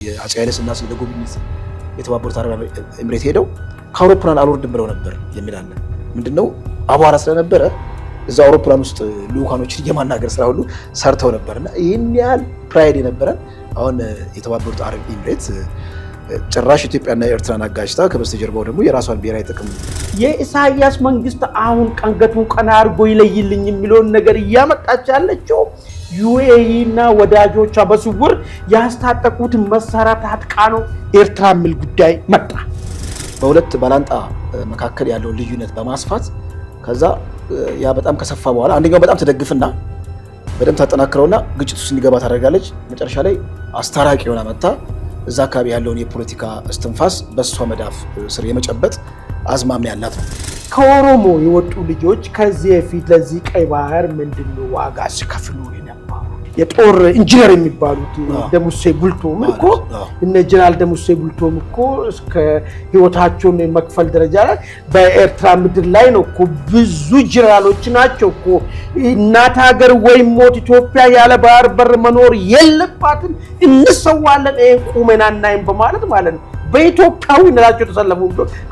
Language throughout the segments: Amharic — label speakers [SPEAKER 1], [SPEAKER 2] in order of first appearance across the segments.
[SPEAKER 1] አፄ ኃይለ ሥላሴ ለጉብኝት የተባበሩት አረብ ኤምሬት ሄደው ከአውሮፕላን አልወርድም ብለው ነበር የሚል አለ። ምንድነው አቧራ ስለነበረ እዛ አውሮፕላን ውስጥ ልኡካኖችን የማናገር ስራ ሁሉ ሰርተው ነበርና ይሄን ያህል ፕራይድ የነበረን አሁን የተባበሩት አረብ ኤምሬት ጭራሽ ኢትዮጵያና ኤርትራን አጋጭታ ከበስተጀርባው ደግሞ የራሷን ብሔራዊ ጥቅም
[SPEAKER 2] የኢሳያስ መንግስት አሁን ቀንገቱን ቀና አድርጎ ይለይልኝ የሚለውን ነገር እያመጣች ያለችው ዩኤኢ እና ወዳጆቿ በስውር ያስታጠቁት መሳሪያ ታጥቃ ነው ኤርትራ የሚል ጉዳይ መጣ።
[SPEAKER 1] በሁለት ባላንጣ መካከል ያለው ልዩነት በማስፋት ከዛ ያ በጣም ከሰፋ በኋላ አንደኛው በጣም ተደግፍና በደም ታጠናክረውና ግጭት ውስጥ እንዲገባ ታደርጋለች። መጨረሻ ላይ አስታራቂ ሆና መጣ እዛ አካባቢ ያለውን የፖለቲካ እስትንፋስ በሷ መዳፍ ስር የመጨበጥ አዝማሚያ ያላት ነው።
[SPEAKER 2] ከኦሮሞ የወጡ ልጆች ከዚህ በፊት ለዚህ ቀይ ባህር ምንድነው ዋጋ ሲከፍሉ የነበሩ የጦር ኢንጂነር የሚባሉት ደሙሴ ቡልቶም እኮ እነ ጀነራል ደሙሴ ቡልቶም እኮ እስከ ህይወታቸውን መክፈል ደረጃ ላይ በኤርትራ ምድር ላይ ነው እኮ ብዙ ጀነራሎች ናቸው እኮ እናት ሀገር ወይ ሞት ኢትዮጵያ ያለ ባህር በር መኖር የለባትም እንሰዋለን ቁመና እናይም በማለት ማለት ነው። በኢትዮጵያዊነታቸው ተሰለፉ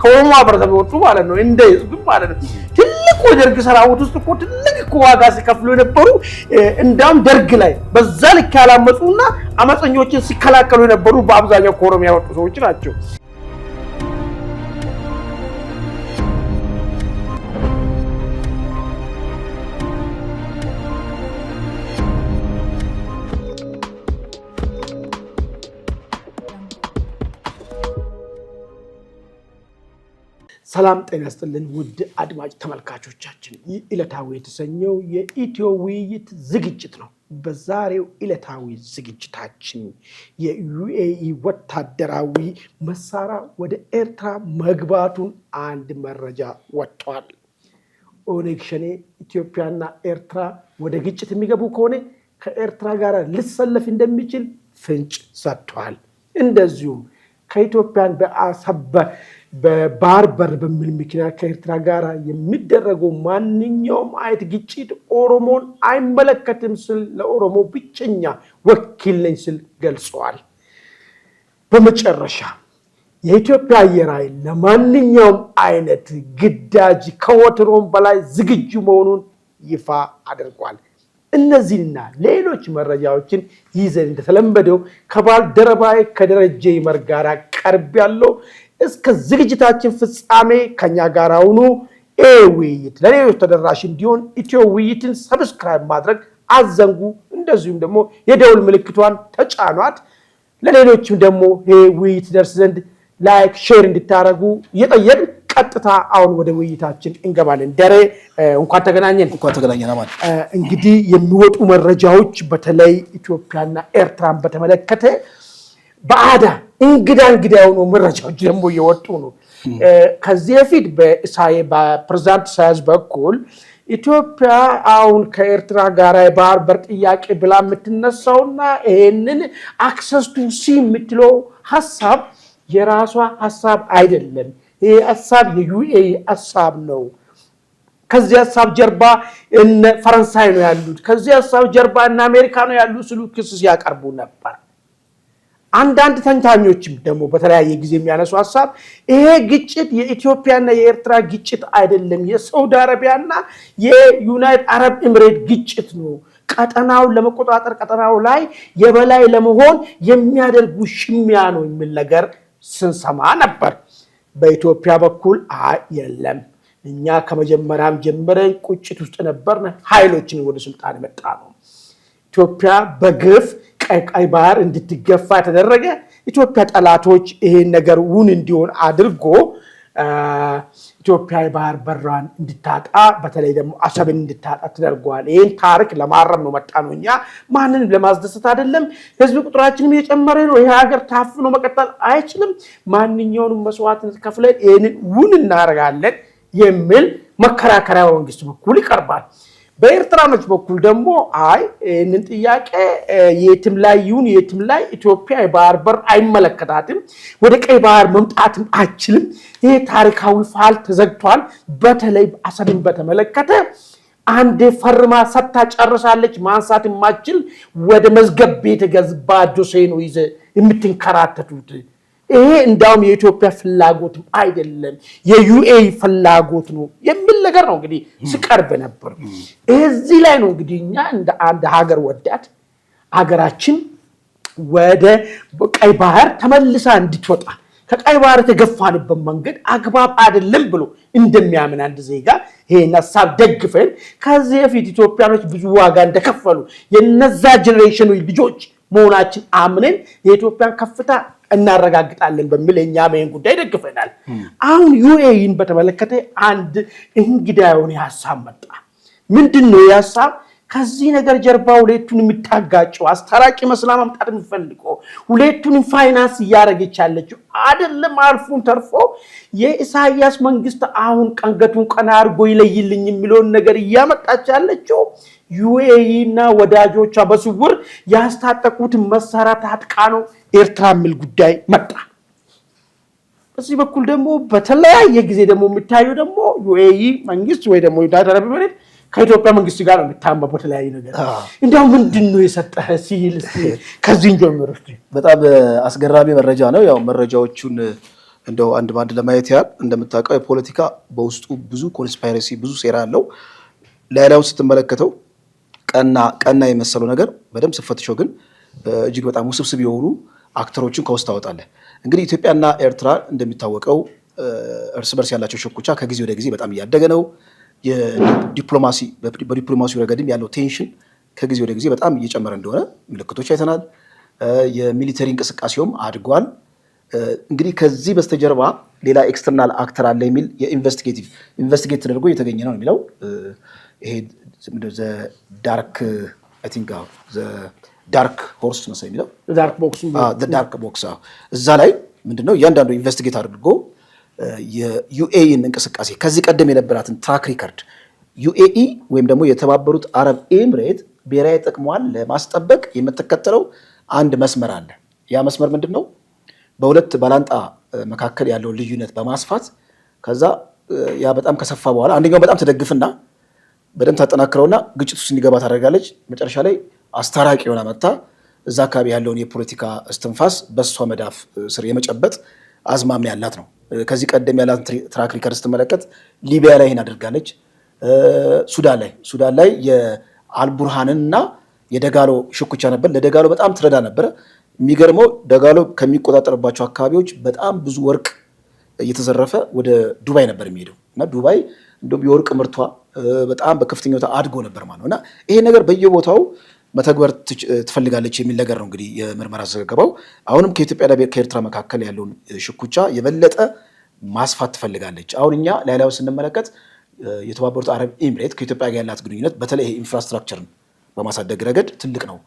[SPEAKER 2] ከኦሮሞ ማህበረሰብ ወጡ ማለት ነው። እንደ ህዝብ ማለት ነው። ትልቁ ደርግ ሰራዊት ውስጥ እኮ ትልቅ እኮ ዋጋ ሲከፍሉ የነበሩ እንዳውም ደርግ ላይ በዛ ልክ ያላመጹና አመፀኞችን ሲከላከሉ የነበሩ በአብዛኛው ከኦሮሚያ ወጡ ሰዎች ናቸው። ሰላም ጤና ይስጥልን ውድ አድማጭ ተመልካቾቻችን፣ ይህ ዕለታዊ የተሰኘው የኢትዮ ውይይት ዝግጅት ነው። በዛሬው ዕለታዊ ዝግጅታችን የዩኤኢ ወታደራዊ መሳሪያ ወደ ኤርትራ መግባቱን አንድ መረጃ ወጥቷል። ኦነግ ሸኔ ኢትዮጵያና ኤርትራ ወደ ግጭት የሚገቡ ከሆነ ከኤርትራ ጋር ሊሰለፍ እንደሚችል ፍንጭ ሰጥቷል። እንደዚሁም ከኢትዮጵያን በባህር በር በሚል ምክንያት ከኤርትራ ጋር የሚደረገው ማንኛውም አይነት ግጭት ኦሮሞን አይመለከትም ስል ለኦሮሞ ብቸኛ ወኪል ነኝ ስል ገልጸዋል። በመጨረሻ የኢትዮጵያ አየር ኃይል ለማንኛውም አይነት ግዳጅ ከወትሮም በላይ ዝግጁ መሆኑን ይፋ አድርጓል። እነዚህና ሌሎች መረጃዎችን ይዘን እንደተለመደው ከባልደረባዬ ከደረጀ ይመር ጋር ቀርብ ያለው እስከ ዝግጅታችን ፍጻሜ ከኛ ጋር ሁኑ። ውይይት ለሌሎች ተደራሽ እንዲሆን ኢትዮ ውይይትን ሰብስክራይብ ማድረግ አዘንጉ። እንደዚሁም ደግሞ የደውል ምልክቷን ተጫኗት። ለሌሎችም ደግሞ ውይይት ደርስ ዘንድ ላይክ ሼር እንድታረጉ እየጠየቅን ቀጥታ አሁን ወደ ውይይታችን እንገባለን። ደሬ እንኳን ተገናኘን።
[SPEAKER 1] ማለት
[SPEAKER 2] እንግዲህ የሚወጡ መረጃዎች በተለይ ኢትዮጵያና ኤርትራን በተመለከተ በአዳ እንግዳ የሆኑ መረጃዎች ደግሞ እየወጡ ነው። ከዚህ በፊት በፕሬዝዳንት ኢሳያስ በኩል ኢትዮጵያ አሁን ከኤርትራ ጋር የባህር በር ጥያቄ ብላ የምትነሳውና ይሄንን አክሰስ ቱ ሲ የምትለው ሀሳብ የራሷ ሀሳብ አይደለም። ይሄ ሀሳብ የዩኤኢ ሀሳብ ነው። ከዚህ ሀሳብ ጀርባ እነ ፈረንሳይ ነው ያሉት፣ ከዚህ ሀሳብ ጀርባ እነ አሜሪካ ነው ያሉት ስሉ ክስ ሲያቀርቡ ነበር። አንዳንድ ተንታኞችም ደግሞ በተለያየ ጊዜ የሚያነሱ ሀሳብ ይሄ ግጭት የኢትዮጵያና የኤርትራ ግጭት አይደለም፣ የሳውዲ አረቢያና የዩናይትድ አረብ ኤምሬት ግጭት ነው። ቀጠናውን ለመቆጣጠር ቀጠናው ላይ የበላይ ለመሆን የሚያደርጉ ሽሚያ ነው የሚል ነገር ስንሰማ ነበር። በኢትዮጵያ በኩል የለም፣ እኛ ከመጀመሪያም ጀምረን ቁጭት ውስጥ ነበርን፣ ኃይሎችን ወደ ስልጣን መጣ ነው። ኢትዮጵያ በግፍ ቀይ ባህር እንድትገፋ ተደረገ። ኢትዮጵያ ጠላቶች ይሄን ነገር ውን እንዲሆን አድርጎ ኢትዮጵያ የባህር በራን እንድታጣ በተለይ ደግሞ አሰብን እንድታጣ ተደርጓል። ይሄን ታሪክ ለማረም ነው መጣ ነው። እኛ ማንንም ለማስደሰት አይደለም። ህዝብ ቁጥራችንም እየጨመረ ነው። ይሄ ሀገር ታፍኖ መቀጠል አይችልም። ማንኛውንም መስዋዕትነት ከፍለን ይሄንን ውን እናደርጋለን የሚል መከራከሪያ በመንግስት በኩል ይቀርባል። በኤርትራኖች በኩል ደግሞ ይህንን ጥያቄ የትም ላይ ይሁን የትም ላይ ኢትዮጵያ የባህር በር አይመለከታትም፣ ወደ ቀይ ባህር መምጣትም አይችልም፣ ይሄ ታሪካዊ ፋል ተዘግቷል። በተለይ አሰብን በተመለከተ አንድ ፈርማ ሰታ ጨርሳለች፣ ማንሳት የማትችል ወደ መዝገብ ቤት ገዝባ ዶሴ ነው ይዘ የምትንከራተቱት? ይሄ እንዳውም የኢትዮጵያ ፍላጎትም አይደለም የዩኤኢ ፍላጎት ነው የሚል ነገር ነው እንግዲህ ሲቀርብ ነበር። እዚህ ላይ ነው እንግዲህ እኛ እንደ አንድ ሀገር ወዳድ ሀገራችን ወደ ቀይ ባህር ተመልሳ እንድትወጣ ከቀይ ባህር የተገፋንበት መንገድ አግባብ አይደለም ብሎ እንደሚያምን አንድ ዜጋ ይሄን ሐሳብ ደግፈን ከዚህ በፊት ኢትዮጵያኖች ብዙ ዋጋ እንደከፈሉ የነዛ ጄኔሬሽን ልጆች መሆናችን አምነን የኢትዮጵያን ከፍታ እናረጋግጣለን በሚል እኛ ምን ጉዳይ ደግፈናል። አሁን ዩኤኢን በተመለከተ አንድ እንግዳ የሆነ ሐሳብ መጣ። ምንድነው ሐሳብ? ከዚህ ነገር ጀርባ ሁለቱን የሚታጋጨው አስተራቂ መስላ ማምጣት የሚፈልገው ሁለቱን ፋይናንስ እያደረገች ያለችው አይደለም። አልፎም ተርፎ የኢሳያስ መንግስት አሁን ቀንገቱን ቀና አድርጎ ይለይልኝ የሚለውን ነገር እያመጣች ያለችው ዩኤኢና ወዳጆቿ በስውር ያስታጠቁት መሳሪያ ታጥቃ ነው ኤርትራ የሚል ጉዳይ መጣ። በዚህ በኩል ደግሞ በተለያየ ጊዜ ደግሞ የሚታየው ደግሞ ዩኤኢ መንግስት ወይ ደግሞ ዩናይትድ አረብ ኤሚሬት ከኢትዮጵያ መንግስት ጋር ነው የሚታመው በተለያየ ነገር። እንደው ምንድነው የሰጠህ ሲል ከዚህ ጀምሮ
[SPEAKER 1] በጣም አስገራሚ መረጃ ነው። ያው መረጃዎቹን እንደው አንድ ባንድ ለማየት ያህል እንደምታውቀው የፖለቲካ በውስጡ ብዙ ኮንስፓይረሲ ብዙ ሴራ አለው። ላይላው ስትመለከተው ቀና የመሰለው ነገር በደንብ ስፈትሸው ግን እጅግ በጣም ውስብስብ የሆኑ አክተሮችን ከውስጥ ታወጣለህ። እንግዲህ ኢትዮጵያና ኤርትራ እንደሚታወቀው እርስ በርስ ያላቸው ሽኩቻ ከጊዜ ወደ ጊዜ በጣም እያደገ ነው። በዲፕሎማሲው ረገድም ያለው ቴንሽን ከጊዜ ወደ ጊዜ በጣም እየጨመረ እንደሆነ ምልክቶች አይተናል። የሚሊተሪ እንቅስቃሴውም አድጓል። እንግዲህ ከዚህ በስተጀርባ ሌላ ኤክስተርናል አክተር አለ የሚል ኢንቨስቲጌት ተደርጎ እየተገኘ ነው የሚለው ይሄ ዳርክ ሆርስ ነው የሚለው ዳርክ ቦክስ እዛ ላይ ምንድነው እያንዳንዱ ኢንቨስቲጌት አድርጎ የዩኤኢን እንቅስቃሴ ከዚህ ቀደም የነበራትን ትራክ ሪከርድ ዩኤኢ ወይም ደግሞ የተባበሩት አረብ ኤምሬት ብሔራዊ ጥቅሟን ለማስጠበቅ የምትከተለው አንድ መስመር አለ። ያ መስመር ምንድነው? በሁለት ባላንጣ መካከል ያለውን ልዩነት በማስፋት ከዛ ያ በጣም ከሰፋ በኋላ አንደኛው በጣም ተደግፍና በደንብ ታጠናክረውና ግጭት ውስጥ እንዲገባ ታደርጋለች። መጨረሻ ላይ አስታራቂ ሆና መጣ እዛ አካባቢ ያለውን የፖለቲካ እስትንፋስ በሷ መዳፍ ስር የመጨበጥ አዝማሚያ ያላት ነው። ከዚህ ቀደም ያላት ትራክ ሪከርድ ስትመለከት ሊቢያ ላይ ይሄን አድርጋለች። ሱዳን ላይ የአልቡርሃንን እና የደጋሎ ሽኩቻ ነበር። ለደጋሎ በጣም ትረዳ ነበረ። የሚገርመው ደጋሎ ከሚቆጣጠርባቸው አካባቢዎች በጣም ብዙ ወርቅ እየተዘረፈ ወደ ዱባይ ነበር የሚሄደው እና ዱባይ እንደውም የወርቅ ምርቷ በጣም በከፍተኛ ሁኔታ አድጎ ነበር ማለት ነው። እና ይሄ ነገር በየቦታው መተግበር ትፈልጋለች የሚል ነገር ነው እንግዲህ የምርመራ ዘገባው። አሁንም ከኢትዮጵያና ከኤርትራ መካከል ያለውን ሽኩቻ የበለጠ ማስፋት ትፈልጋለች። አሁን እኛ ላይላው ስንመለከት የተባበሩት አረብ ኤሚሬት ከኢትዮጵያ ጋር ያላት ግንኙነት በተለይ ኢንፍራስትራክቸርን በማሳደግ ረገድ ትልቅ ነው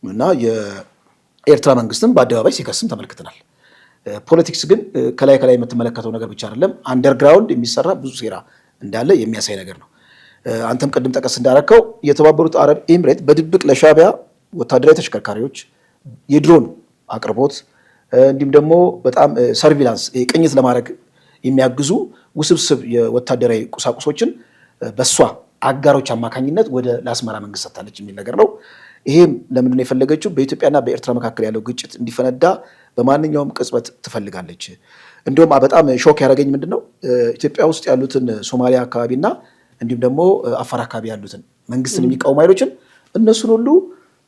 [SPEAKER 1] እና የኤርትራ መንግስትም በአደባባይ ሲከስም ተመልክተናል። ፖለቲክስ ግን ከላይ የምትመለከተው ነገር ብቻ አይደለም፣ አንደርግራውንድ የሚሰራ ብዙ ሴራ እንዳለ የሚያሳይ ነገር ነው። አንተም ቅድም ጠቀስ እንዳረከው የተባበሩት አረብ ኤሚሬት በድብቅ ለሻዕቢያ ወታደራዊ ተሽከርካሪዎች፣ የድሮን አቅርቦት እንዲሁም ደግሞ በጣም ሰርቪላንስ ቅኝት ለማድረግ የሚያግዙ ውስብስብ የወታደራዊ ቁሳቁሶችን በሷ አጋሮች አማካኝነት ወደ ለአስመራ መንግስት ሰጥታለች የሚል ነገር ነው። ይሄም ለምንድነው የፈለገችው? በኢትዮጵያና በኤርትራ መካከል ያለው ግጭት እንዲፈነዳ በማንኛውም ቅጽበት ትፈልጋለች። እንዲሁም በጣም ሾክ ያደረገኝ ምንድነው ኢትዮጵያ ውስጥ ያሉትን ሶማሊያ አካባቢና እንዲሁም ደግሞ አፋር አካባቢ ያሉትን መንግስትን የሚቃወሙ ኃይሎችን እነሱን ሁሉ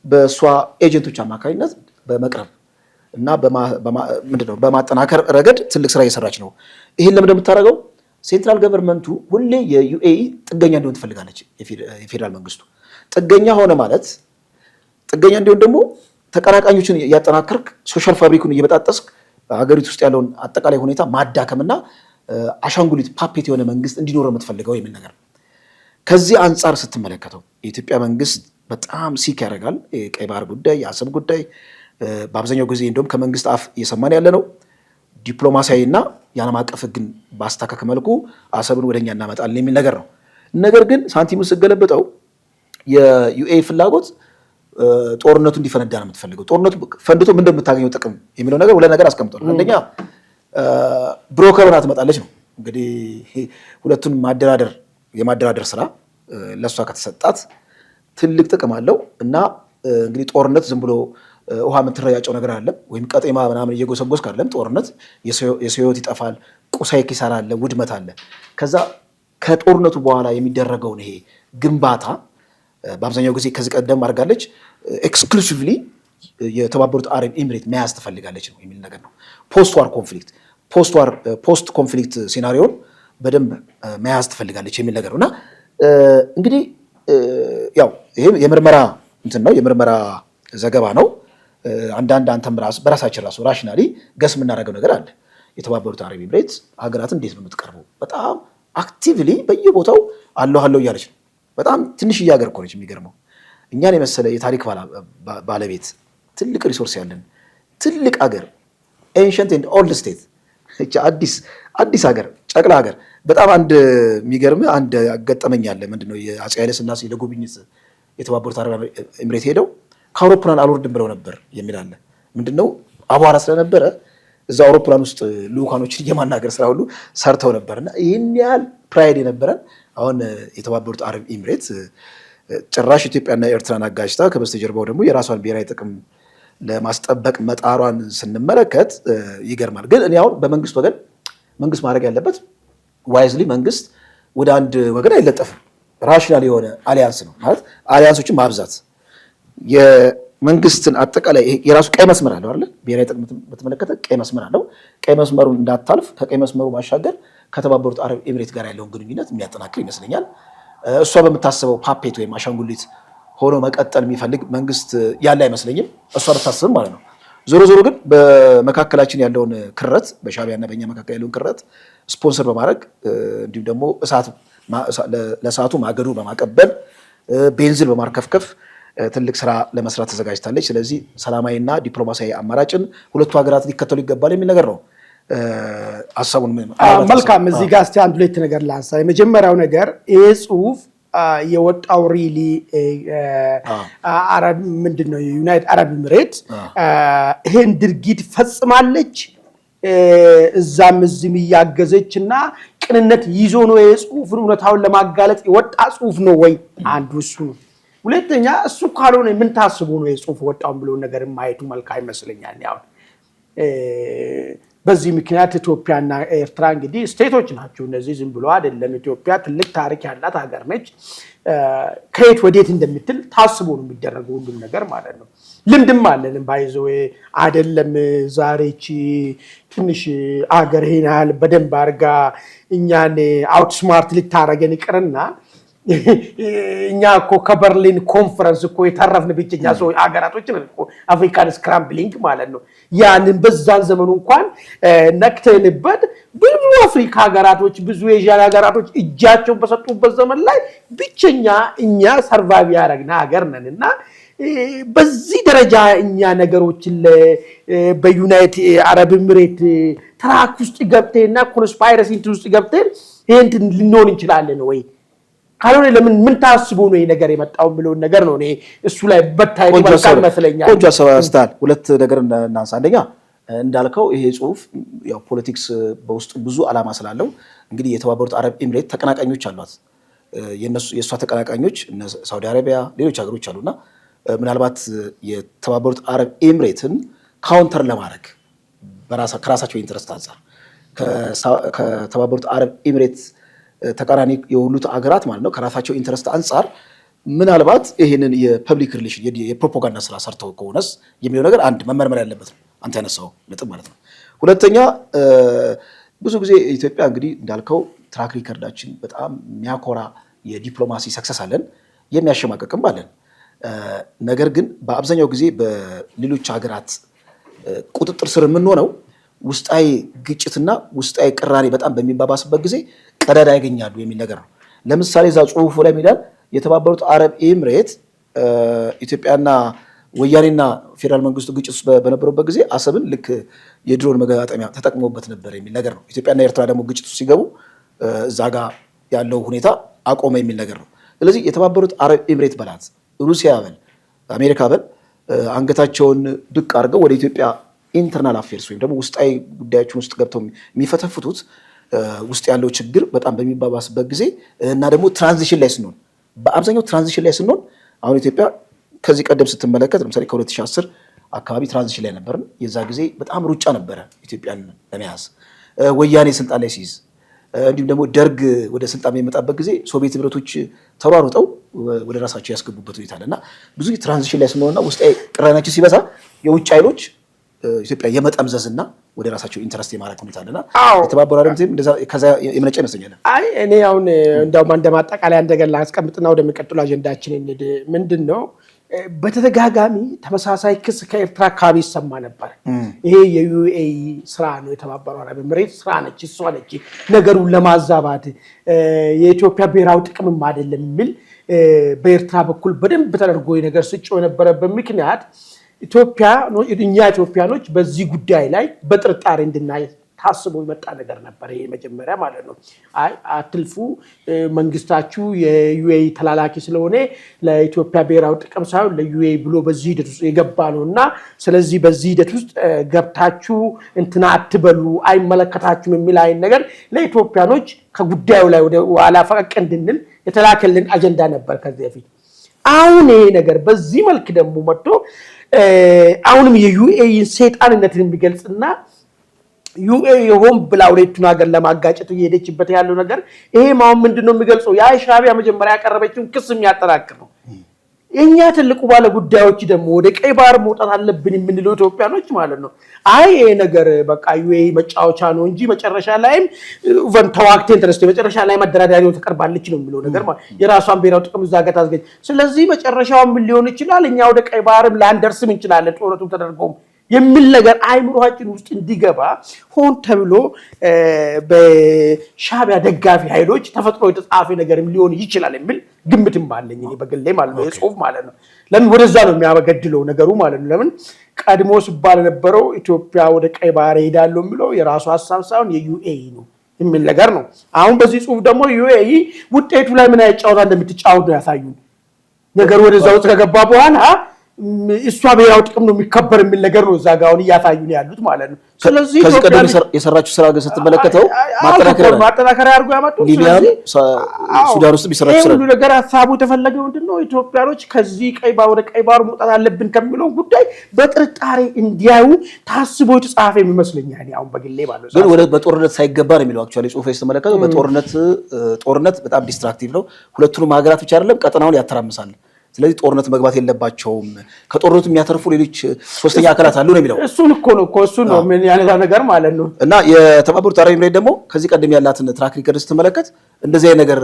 [SPEAKER 1] በእሷ ኤጀንቶች አማካኝነት በመቅረብ እና ምንድነው በማጠናከር ረገድ ትልቅ ስራ እየሰራች ነው። ይህን ለምን እንደምታደርገው ሴንትራል ገቨርንመንቱ ሁሌ የዩኤኢ ጥገኛ እንዲሆን ትፈልጋለች። የፌዴራል መንግስቱ ጥገኛ ሆነ ማለት ጥገኛ እንዲሆን ደግሞ ተቀናቃኞችን እያጠናከርክ ሶሻል ፋብሪኩን እየበጣጠስክ ሀገሪቱ ውስጥ ያለውን አጠቃላይ ሁኔታ ማዳከምና አሻንጉሊት ፓፔት የሆነ መንግስት እንዲኖር የምትፈልገው የሚል ነገር። ከዚህ አንጻር ስትመለከተው የኢትዮጵያ መንግስት በጣም ሲክ ያደርጋል። የቀይ ባህር ጉዳይ፣ የአሰብ ጉዳይ በአብዛኛው ጊዜ እንደውም ከመንግስት አፍ እየሰማን ያለ ነው። ዲፕሎማሲያዊ እና የዓለም አቀፍ ህግን ባስታከከ መልኩ አሰብን ወደኛ እናመጣለን የሚል ነገር ነው። ነገር ግን ሳንቲሙ ስገለብጠው የዩኤኢ ፍላጎት ጦርነቱ እንዲፈነዳ ነው የምትፈልገው። ጦርነቱ ፈንድቶ ምን እንደምታገኘው ጥቅም የሚለው ነገር ሁለት ነገር አስቀምጧል። አንደኛ ብሮከር ሆና ትመጣለች ነው እንግዲህ ሁለቱን የማደራደር ስራ ለእሷ ከተሰጣት ትልቅ ጥቅም አለው እና እንግዲህ ጦርነት ዝም ብሎ ውሃ የምትረጫጨው ነገር አይደለም፣ ወይም ቀጤማ ምናምን እየጎሰጎስክ አይደለም። ጦርነት የሰው ሕይወት ይጠፋል፣ ቁሳዊ ኪሳራ አለ፣ ውድመት አለ። ከዛ ከጦርነቱ በኋላ የሚደረገውን ይሄ ግንባታ በአብዛኛው ጊዜ ከዚህ ቀደም አድርጋለች ኤክስክሉሲቭሊ የተባበሩት አረብ ኤሚሬት መያዝ ትፈልጋለች ነው የሚል ነገር ነው። ፖስት ኮንፍሊክት ሲናሪዮን በደንብ መያዝ ትፈልጋለች የሚል ነገር ነው እና እንግዲህ ያው ይሄ የምርመራ እንትን ነው፣ የምርመራ ዘገባ ነው። አንዳንድ አንተም በራሳችን ራሱ ራሽናሊ ገስ የምናደርገው ነገር አለ። የተባበሩት አረብ ኤሚሬት ሀገራትን እንዴት ነው የምትቀርበው? በጣም አክቲቭሊ በየቦታው አለሁ እያለች ነው። በጣም ትንሽዬ ሀገር እኮ ነች። የሚገርመው እኛን የመሰለ የታሪክ ባለቤት ትልቅ ሪሶርስ ያለን ትልቅ ሀገር ኤንሸንት ኤንድ ኦልድ ስቴት አዲስ ሀገር ጨቅላ ሀገር። በጣም አንድ የሚገርም አንድ ገጠመኝ አለ። ምንድነው የአፄ ኃይለ ሥላሴ ለጉብኝት የተባበሩት አረብ ኤሚሬት ሄደው ከአውሮፕላን አልወርድም ብለው ነበር የሚል አለ። ምንድነው አቧራ ስለነበረ እዛ አውሮፕላን ውስጥ ልኡካኖችን የማናገር ስራ ሁሉ ሰርተው ነበርና ይህን ያህል ፕራይድ የነበረን አሁን የተባበሩት አረብ ኤሚሬት ጭራሽ ኢትዮጵያና ኤርትራን አጋጭታ ከበስተጀርባው ደግሞ የራሷን ብሔራዊ ጥቅም ለማስጠበቅ መጣሯን ስንመለከት ይገርማል። ግን እኔ አሁን በመንግስት ወገን መንግስት ማድረግ ያለበት ዋይዝሊ መንግስት ወደ አንድ ወገን አይለጠፍም። ራሽናል የሆነ አሊያንስ ነው ማለት አሊያንሶችን ማብዛት የመንግስትን አጠቃላይ የራሱ ቀይ መስመር አለው አይደል? ብሔራዊ ጥቅም በተመለከተ ቀይ መስመር አለው። ቀይ መስመሩን እንዳታልፍ ከቀይ መስመሩ ባሻገር ከተባበሩት አረብ ኤሚሬት ጋር ያለውን ግንኙነት የሚያጠናክር ይመስለኛል። እሷ በምታስበው ፓፔት ወይም አሻንጉሊት ሆኖ መቀጠል የሚፈልግ መንግስት ያለ አይመስለኝም፣ እሷ ብታስብም ማለት ነው። ዞሮ ግን በመካከላችን ያለውን ክረት በሻዕቢያና በእኛ መካከል ያለውን ክረት ስፖንሰር በማድረግ እንዲሁም ደግሞ ለእሳቱ ማገዶ በማቀበል ቤንዚን በማርከፍከፍ ትልቅ ስራ ለመስራት ተዘጋጅታለች። ስለዚህ ሰላማዊና ዲፕሎማሲያዊ አማራጭን ሁለቱ ሀገራት ሊከተሉ ይገባል የሚል ነገር ነው ሀሳቡን።
[SPEAKER 2] መልካም። እዚህ ጋር እስቲ አንድ ሁለት ነገር ላንሳ። የመጀመሪያው ነገር ይህ ጽሁፍ የወጣው ሪሊ አረብ ምንድነው የዩናይትድ አረብ ኤሚሬት ይሄን ድርጊት ፈጽማለች እዛም እዚህም እያገዘች እና ቅንነት ይዞ ነው የጽሁፍን እውነታውን ለማጋለጥ የወጣ ጽሁፍ ነው ወይ? አንዱ እሱ ነው። ሁለተኛ እሱ ካልሆነ ምን ታስቦ ነው የጽሁፍ ወጣውን ብሎ ነገር ማየቱ መልካም ይመስለኛል። ያው በዚህ ምክንያት ኢትዮጵያና ኤርትራ እንግዲህ ስቴቶች ናቸው። እነዚህ ዝም ብሎ አይደለም። ኢትዮጵያ ትልቅ ታሪክ ያላት ሀገር ነች። ከየት ወዴት እንደምትል ታስቦ ነው የሚደረገው ሁሉም ነገር ማለት ነው። ልምድም አለን ባይዘው አይደለም። ዛሬቺ ትንሽ አገር ይሄን ያህል በደንብ አድርጋ እኛን አውትስማርት ልታረገን ይቅርና እኛ እኮ ከበርሊን ኮንፈረንስ እኮ የተረፍን ብቸኛ ሰው ሀገራቶች ነን እኮ አፍሪካን ስክራምብሊንግ ማለት ነው። ያንን በዛን ዘመኑ እንኳን ነክተንበት ብዙ አፍሪካ ሀገራቶች ብዙ ኤዥያ ሀገራቶች እጃቸውን በሰጡበት ዘመን ላይ ብቸኛ እኛ ሰርቫይቭ ያደረግን ሀገር ነን እና በዚህ ደረጃ እኛ ነገሮችን በዩናይትድ አረብ ኤሚሬት ትራክ ውስጥ ገብተንና ኮንስፓይረሲ ውስጥ ገብተን ይሄን ልንሆን እንችላለን ወይ? ካልሆነ ለምን ምን ታስቦ ነው ይሄ ነገር የመጣው ብለው ነገር ነው። እኔ እሱ ላይ በታይቶ መልካም መስለኛል።
[SPEAKER 1] ቆንጆ አስተዋል። ሁለት ነገር እናንሳ። አንደኛ እንዳልከው ይሄ ጽሁፍ ያው ፖለቲክስ በውስጡ ብዙ አላማ ስላለው እንግዲህ የተባበሩት አረብ ኤሚሬት ተቀናቃኞች አሏት። የእሷ ተቀናቃኞች እነ ሳውዲ አረቢያ፣ ሌሎች ሀገሮች አሉና ምናልባት የተባበሩት አረብ ኤሚሬትን ካውንተር ለማድረግ ከራሳቸው ኢንተረስት አንጻር ከተባበሩት አረብ ኤሚሬት ተቃራኒ የሁሉት አገራት ማለት ነው ከራሳቸው ኢንተረስት አንጻር ምናልባት ይሄንን የፐብሊክ ሪሌሽን የፕሮፓጋንዳ ስራ ሰርተው ከሆነስ የሚለው ነገር አንድ መመርመር ያለበት ነው። አንተ ያነሳው ነጥብ ማለት ነው። ሁለተኛ ብዙ ጊዜ ኢትዮጵያ እንግዲህ እንዳልከው ትራክ ሪከርዳችን በጣም የሚያኮራ የዲፕሎማሲ ሰክሰስ አለን፣ የሚያሸማቀቅም አለን። ነገር ግን በአብዛኛው ጊዜ በሌሎች ሀገራት ቁጥጥር ስር የምንሆነው ውስጣዊ ግጭትና ውስጣዊ ቅራኔ በጣም በሚባባስበት ጊዜ ቀዳዳ ያገኛሉ የሚል ነገር ነው። ለምሳሌ እዛ ጽሁፉ ላይ ሚላል የተባበሩት አረብ ኤሚሬት ኢትዮጵያና ወያኔና ፌዴራል መንግስቱ ግጭት ውስጥ በነበሩበት ጊዜ አሰብን ልክ የድሮን መገጣጠሚያ ተጠቅሞበት ነበር የሚል ነገር ነው። ኢትዮጵያና ኤርትራ ደግሞ ግጭት ውስጥ ሲገቡ እዛ ጋር ያለው ሁኔታ አቆመ የሚል ነገር ነው። ስለዚህ የተባበሩት አረብ ኤሚሬት በላት ሩሲያ በል አሜሪካ በል አንገታቸውን ድቅ አድርገው ወደ ኢትዮጵያ ኢንተርናል አፌርስ ወይም ደግሞ ውስጣዊ ጉዳዮችን ውስጥ ገብተው የሚፈተፍቱት ውስጥ ያለው ችግር በጣም በሚባባስበት ጊዜ እና ደግሞ ትራንዚሽን ላይ ስንሆን በአብዛኛው ትራንዚሽን ላይ ስንሆን አሁን ኢትዮጵያ ከዚህ ቀደም ስትመለከት ለምሳሌ ከ2010 አካባቢ ትራንዚሽን ላይ ነበርን። የዛ ጊዜ በጣም ሩጫ ነበረ ኢትዮጵያን ለመያዝ ወያኔ ስልጣን ላይ ሲይዝ፣ እንዲሁም ደግሞ ደርግ ወደ ስልጣን የሚመጣበት ጊዜ ሶቪየት ህብረቶች ተሯሩጠው ወደ ራሳቸው ያስገቡበት ሁኔታ አለና ብዙ ትራንዚሽን ላይ ስንሆንና ውስጥ ቅራኔያችን ሲበዛ የውጭ ኃይሎች ኢትዮጵያ የመጠምዘዝና ወደ ራሳቸው ኢንተረስት የማድረግ ሁኔታ አለና የተባበሩ ዓለም እንደዛ ከዛ የመነጨ ይመስለኛል።
[SPEAKER 2] አይ እኔ አሁን እንደውም እንደማጠቃለያ እንደገና አስቀምጥና ወደሚቀጥለው አጀንዳችን እንሂድ። ምንድነው በተደጋጋሚ ተመሳሳይ ክስ ከኤርትራ አካባቢ ይሰማ ነበር። ይሄ የዩኤኢ ስራ ነው፣ የተባበሩ አረብ ኤሚሬት ስራ ነች፣ እሷ ነች ነገሩን ለማዛባት የኢትዮጵያ ብሔራዊ ጥቅምም አይደለም የሚል በኤርትራ በኩል በደንብ ተደርጎ ነገር ስጮህ የነበረበት ምክንያት እኛ ኢትዮጵያኖች በዚህ ጉዳይ ላይ በጥርጣሬ እንድናይ ታስቦ የመጣ ነገር ነበር። ይሄ መጀመሪያ ማለት ነው። አይ አትልፉ፣ መንግስታችሁ የዩኤኢ ተላላኪ ስለሆነ ለኢትዮጵያ ብሔራዊ ጥቅም ሳይሆን ለዩኤኢ ብሎ በዚህ ሂደት ውስጥ የገባ ነውና ስለዚህ በዚህ ሂደት ውስጥ ገብታችሁ እንትና አትበሉ፣ አይመለከታችሁም የሚል አይን ነገር ለኢትዮጵያኖች ከጉዳዩ ላይ ወደ ኋላ ፈቀቅ እንድንል የተላከልን አጀንዳ ነበር ከዚህ በፊት። አሁን ይሄ ነገር በዚህ መልክ ደግሞ መጥቶ አሁንም የዩኤኢን ሰይጣንነትን የሚገልጽና ዩኤኢ ሆን ብላ ሁለቱን ሀገር ለማጋጨት እየሄደችበት ያለው ነገር ይሄ ማው ምንድነው የሚገልጸው? የሻዕቢያ መጀመሪያ ያቀረበችውን ክስ የሚያጠናክር ነው። የኛ ትልቁ ባለ ጉዳዮች ደግሞ ወደ ቀይ ባህር መውጣት አለብን የምንለው ኢትዮጵያኖች ማለት ነው። አይ ይሄ ነገር በቃ ዩኤኢ መጫወቻ ነው እንጂ መጨረሻ ላይም ተዋግተን ተነስቶ መጨረሻ ላይ መደራደሪያው ተቀርባለች ነው የሚለው ነገር ማለት የራሷን ብሔራዊ ጥቅም እዛ ጋር ታስገኝ። ስለዚህ መጨረሻው ምን ሊሆን ይችላል? እኛ ወደ ቀይ ባህርም ላንደርስም እንችላለን ጦርነቱ ተደርጎም የሚል ነገር አይምሮአችን ውስጥ እንዲገባ ሆን ተብሎ በሻዕቢያ ደጋፊ ኃይሎች ተፈጥሮ የተጻፈ ነገርም ሊሆን ይችላል የሚል ግምትም አለኝ እኔ በግሌ ማለት ነው። የጽሁፍ ማለት ነው። ለምን ወደዛ ነው የሚያበገድለው ነገሩ ማለት ነው። ለምን ቀድሞ ሲባል የነበረው ኢትዮጵያ ወደ ቀይ ባህር ሄዳለሁ የሚለው የራሱ ሐሳብ ሳይሆን የዩኤኢ ነው የሚል ነገር ነው። አሁን በዚህ ጽሁፍ ደግሞ ዩኤኢ ውጤቱ ላይ ምን አይጫወታ እንደምትጫወት ነው ያሳዩን። ነገሩ ወደዛ ውስጥ ከገባ በኋላ እሷ ብሔራዊ ጥቅም ነው የሚከበር የሚል ነገር ነው እዛ ጋር አሁን እያሳዩን ያሉት ማለት ነው። ስለዚህ
[SPEAKER 1] ከዚህ ቀደም የሰራችው ስራ ግን ስትመለከተው
[SPEAKER 2] ማጠናከሪያ አድርጎ ያመጡት
[SPEAKER 1] ሊቢያም ሱዳን ውስጥ ቢሰራችው ስራ
[SPEAKER 2] ሁሉ ነገር ሐሳቡ የተፈለገው ምንድነው ኢትዮጵያኖች ከዚህ ቀይ ባህር ወደ ቀይ ባህር መውጣት አለብን ከሚለው ጉዳይ በጥርጣሬ እንዲያዩ ታስቦ የተጻፈ የሚመስለኛል አሁን በግሌ ማለት ነው።
[SPEAKER 1] ግን ወደ በጦርነት ሳይገባ ነው የሚለው አክቹአሊ ጽሁፍ ስትመለከተው ጦርነት በጣም ዲስትራክቲቭ ነው። ሁለቱንም ሀገራት ብቻ አይደለም ቀጠናውን ያተራምሳል። ስለዚህ ጦርነት መግባት የለባቸውም። ከጦርነቱ የሚያተርፉ ሌሎች ሶስተኛ አካላት አሉ ነው የሚለው።
[SPEAKER 2] እሱን ነው ምን ያነዛ ነገር ማለት ነው።
[SPEAKER 1] እና የተባበሩት አረብ ኤሚሬት ደግሞ ከዚህ ቀደም ያላትን ትራክ ሪከርድ ስትመለከት እንደዚህ አይነት ነገር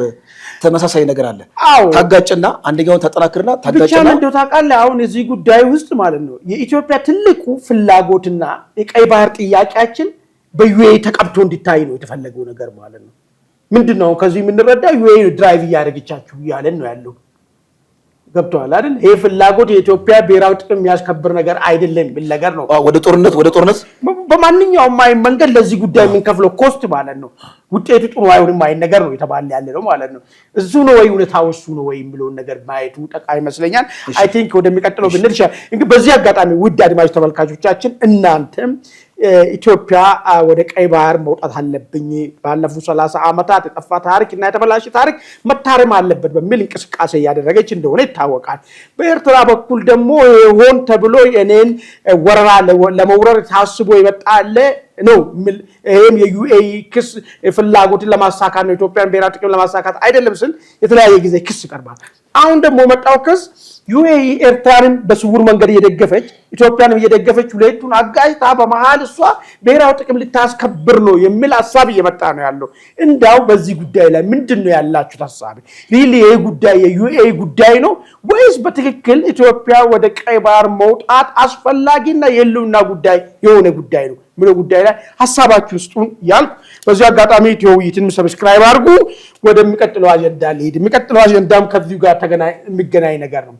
[SPEAKER 1] ተመሳሳይ ነገር አለ። ታጋጭና አንደኛውን ተጠናክርና ታጋጭና
[SPEAKER 2] ብቻ እንደው ታውቃለህ አሁን እዚህ ጉዳይ ውስጥ ማለት ነው የኢትዮጵያ ትልቁ ፍላጎትና የቀይ ባህር ጥያቄያችን በዩኤኢ ተቀብቶ እንዲታይ ነው የተፈለገው ነገር ማለት ነው። ምንድነው ከዚህ የምንረዳው ዩኤኢ ድራይቭ እያደረገቻችሁ እያለን ነው ያለው። ገብቷል አይደል? ይሄ ፍላጎት የኢትዮጵያ ብሔራዊ ጥቅም የሚያስከብር ነገር አይደለም ብል ነገር ነው።
[SPEAKER 1] ወደ ጦርነት
[SPEAKER 2] በማንኛውም መንገድ ለዚህ ጉዳይ የምንከፍለው ኮስት ማለት ነው ውጤቱ ጥሩ አይሆንም አይን ነገር ነው የተባለ ያለ ነው ማለት ነው። እሱ ነው ወይ እውነታው እሱ ነው ወይ የሚለውን ነገር ማየቱ ጠቃሚ ይመስለኛል። አይ ቲንክ ወደሚቀጥለው ብንል ይችላል። እንግዲህ በዚህ አጋጣሚ ውድ አድማጭ ተመልካቾቻችን እናንተም ኢትዮጵያ ወደ ቀይ ባህር መውጣት አለብኝ ባለፉት 30 ዓመታት የጠፋ ታሪክ እና የተበላሸ ታሪክ መታረም አለበት በሚል እንቅስቃሴ እያደረገች እንደሆነ ይታወቃል። በኤርትራ በኩል ደግሞ ሆን ተብሎ የኔን ወረራ ለመውረር ታስቦ ይመጣል ነው ይሄም የዩኤኢ ክስ ፍላጎትን ለማሳካት ነው ኢትዮጵያን ብሔራዊ ጥቅም ለማሳካት አይደለም ስል የተለያየ ጊዜ ክስ ይቀርባል። አሁን ደግሞ መጣው ክስ ዩኤኢ ኤርትራን በስውር መንገድ እየደገፈች ኢትዮጵያንም እየደገፈች ሁለቱን አጋጭታ በመሃል እሷ ብሔራዊ ጥቅም ልታስከብር ነው የሚል ሐሳብ እየመጣ ነው ያለው። እንዳው በዚህ ጉዳይ ላይ ምንድነው ያላችሁ ሐሳብ? ሪሊ ይሄ ጉዳይ የዩኤኢ ጉዳይ ነው ወይስ በትክክል ኢትዮጵያ ወደ ቀይ ባህር መውጣት አስፈላጊና የህልውና ጉዳይ የሆነ ጉዳይ ነው? ምን ጉዳይ ላይ ሐሳባችሁ ስጡን ያልኩ በዚህ አጋጣሚ ኢትዮ ውይይትን ሰብስክራይብ አድርጉ። ወደሚቀጥለው አጀንዳ ልሂድ። የሚቀጥለው አጀንዳም ከዚሁ ጋር የሚገናኝ ነገር ነው።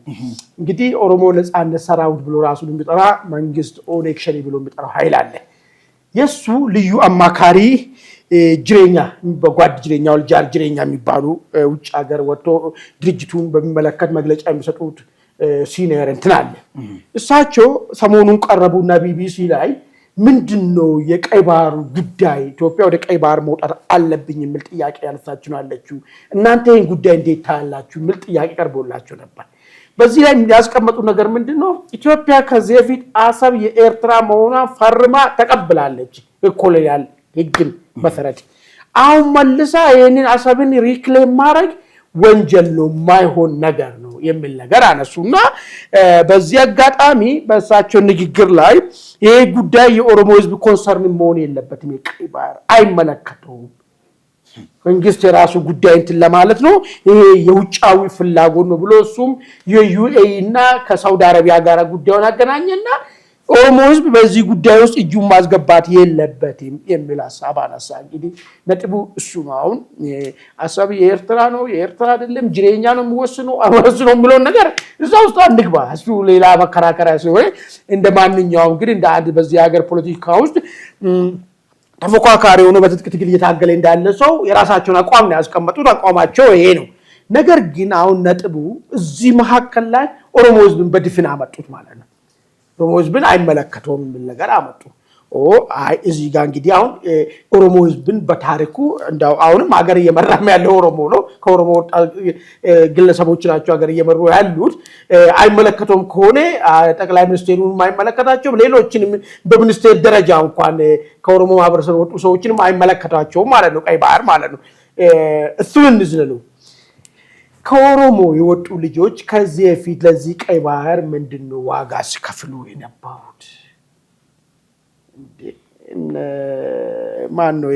[SPEAKER 2] እንግዲህ ኦሮሞ ነጻነት ሰራዊት ብሎ ራሱን የሚጠራ መንግስት ኦነግ ሸኔ ብሎ የሚጠራው ኃይል አለ። የሱ ልዩ አማካሪ ጅሬኛ በጓድ ጅሬኛ ወልጃር ጅሬኛ የሚባሉ ውጭ ሀገር ወጥቶ ድርጅቱን በሚመለከት መግለጫ የሚሰጡት ሲኒየር እንትን አለ። እሳቸው ሰሞኑን ቀረቡና ቢቢሲ ላይ ምንድነው የቀይ ባህር ጉዳይ ኢትዮጵያ ወደ ቀይ ባህር መውጣት አለብኝ የሚል ጥያቄ ያነሳችሁ አለችሁ። እናንተ ይሄን ጉዳይ እንዴት ታያላችሁ የሚል ጥያቄ ቀርቦላችሁ ነበር። በዚህ ላይ ያስቀመጡ ነገር ምንድነው ኢትዮጵያ ከዚህ በፊት አሰብ የኤርትራ መሆኗን ፈርማ ተቀብላለች ኮሎኒያል ህግን መሰረት አሁን መልሳ ይሄንን አሰብን ሪክሌም ማድረግ ወንጀል ነው ማይሆን ነገር ነው የሚል ነገር አነሱና በዚህ አጋጣሚ በእሳቸው ንግግር ላይ ይሄ ጉዳይ የኦሮሞ ህዝብ ኮንሰርን መሆን የለበትም ቀይ ባህር አይመለከተውም መንግስት የራሱ ጉዳይ እንትን ለማለት ነው ይሄ የውጫዊ ፍላጎት ነው ብሎ እሱም የዩኤኢ እና ከሳውዲ አረቢያ ጋር ጉዳዩን አገናኘና ኦሮሞ ህዝብ በዚህ ጉዳይ ውስጥ እጁን ማስገባት የለበትም የሚል ሐሳብ አነሳ እንግዲህ ነጥቡ እሱ ነው አሁን አሰብ የኤርትራ ነው የኤርትራ አይደለም ጅሬኛ ነው የሚወስነው አወስነው የሚለው ነገር እዛ ውስጥ አንግባ እሱ ሌላ መከራከሪያ ሲሆን እንደማንኛውም እንግዲህ እንደ አንድ በዚህ ሀገር ፖለቲካ ውስጥ ተፎካካሪ ሆኖ በትጥቅ ትግል እየታገለ እንዳለ ሰው የራሳቸውን አቋም ነው ያስቀመጡት አቋማቸው ይሄ ነው ነገር ግን አሁን ነጥቡ እዚህ መሐከል ላይ ኦሮሞ ህዝብን በድፍን አመጡት ማለት ነው ኦሮሞ ህዝብን አይመለከተውም ምን ነገር አመጡ አይ እዚህ ጋር እንግዲህ አሁን ኦሮሞ ህዝብን በታሪኩ እንዳው አሁንም ሀገር እየመራም ያለው ኦሮሞ ነው ከኦሮሞ ግለሰቦች ናቸው ሀገር እየመሩ ያሉት አይመለከተውም ከሆነ ጠቅላይ ሚኒስትሩን የማይመለከታቸው ሌሎችንም በሚኒስቴር ደረጃ እንኳን ከኦሮሞ ማህበረሰብ ወጡ ሰዎችንም አይመለከታቸውም ማለት ነው ቀይ ባህር ማለት ነው እሱን እንዝለሉ ከኦሮሞ የወጡ ልጆች ከዚህ በፊት ለዚህ ቀይ ባህር ምንድነው ዋጋ ሲከፍሉ የነበሩት ማን ነው